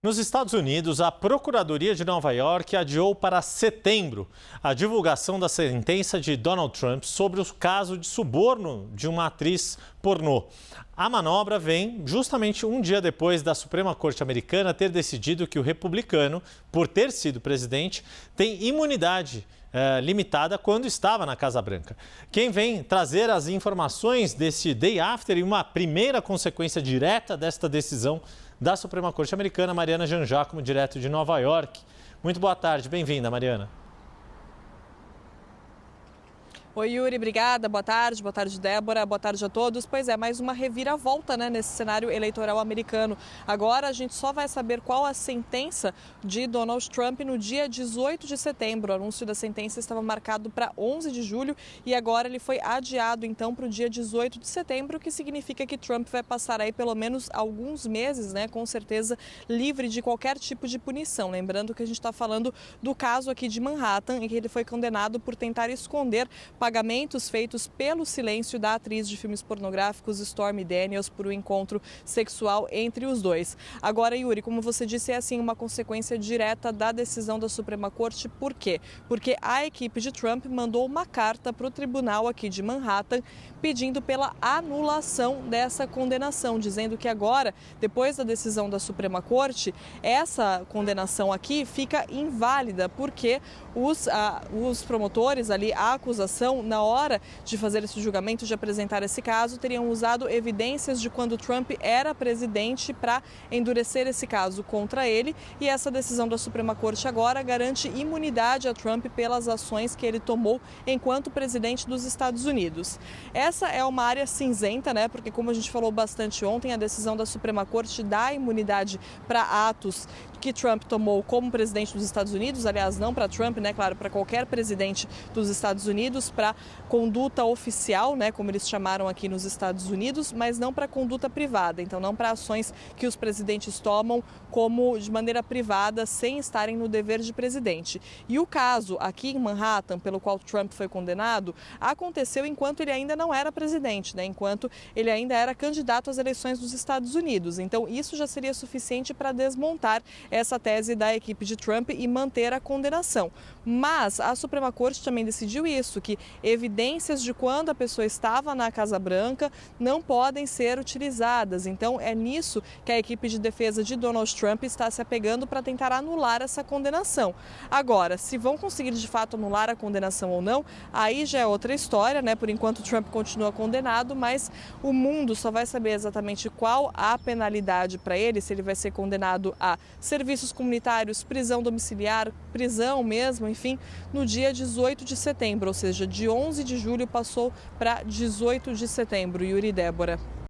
Nos Estados Unidos, a Procuradoria de Nova York adiou para setembro a divulgação da sentença de Donald Trump sobre o caso de suborno de uma atriz pornô. A manobra vem justamente um dia depois da Suprema Corte Americana ter decidido que o republicano, por ter sido presidente, tem imunidade limitada quando estava na Casa Branca. Quem vem trazer as informações desse day after e uma primeira consequência direta desta decisão da Suprema Corte Americana, Mariana Jangiacomo, direto de Nova York. Muito boa tarde, bem-vinda, Mariana. Oi, Yuri, obrigada. Boa tarde, Débora. Boa tarde a todos. Pois é, mais uma reviravolta, nesse cenário eleitoral americano. Agora a gente só vai saber qual a sentença de Donald Trump no dia 18 de setembro. O anúncio da sentença estava marcado para 11 de julho e agora ele foi adiado, então, para o dia 18 de setembro, o que significa que Trump vai passar aí pelo menos alguns meses, com certeza, livre de qualquer tipo de punição. Lembrando que a gente está falando do caso aqui de Manhattan, em que ele foi condenado por tentar esconder pagamentos feitos pelo silêncio da atriz de filmes pornográficos Stormy Daniels por um encontro sexual entre os dois. Agora, Yuri, como você disse, é assim uma consequência direta da decisão da Suprema Corte. Por quê? Porque a equipe de Trump mandou uma carta para o tribunal aqui de Manhattan pedindo pela anulação dessa condenação, dizendo que agora, depois da decisão da Suprema Corte, essa condenação aqui fica inválida, porque os promotores ali, a acusação, na hora de fazer esse julgamento, de apresentar esse caso, teriam usado evidências de quando Trump era presidente para endurecer esse caso contra ele, e essa decisão da Suprema Corte agora garante imunidade a Trump pelas ações que ele tomou enquanto presidente dos Estados Unidos. Essa é uma área cinzenta, porque, como a gente falou bastante ontem, a decisão da Suprema Corte dá imunidade para atos que Trump tomou como presidente dos Estados Unidos, aliás, não para Trump, claro, para qualquer presidente dos Estados Unidos, para conduta oficial, como eles chamaram aqui nos Estados Unidos, mas não para conduta privada, então não para ações que os presidentes tomam como de maneira privada, sem estarem no dever de presidente. E o caso aqui em Manhattan, pelo qual Trump foi condenado, aconteceu enquanto ele ainda não era presidente, enquanto ele ainda era candidato às eleições dos Estados Unidos. Então isso já seria suficiente para desmontar essa tese da equipe de Trump e manter a condenação. Mas a Suprema Corte também decidiu isso, que evidências de quando a pessoa estava na Casa Branca não podem ser utilizadas. Então é nisso que a equipe de defesa de Donald Trump está se apegando para tentar anular essa condenação. Agora, se vão conseguir de fato anular a condenação ou não, aí já é outra história, Por enquanto Trump continua condenado, mas o mundo só vai saber exatamente qual a penalidade para ele, se ele vai ser condenado a serviços comunitários, prisão domiciliar, prisão mesmo, enfim, no dia 18 de setembro, ou seja, de 11 de julho passou para 18 de setembro. Yuri e Débora.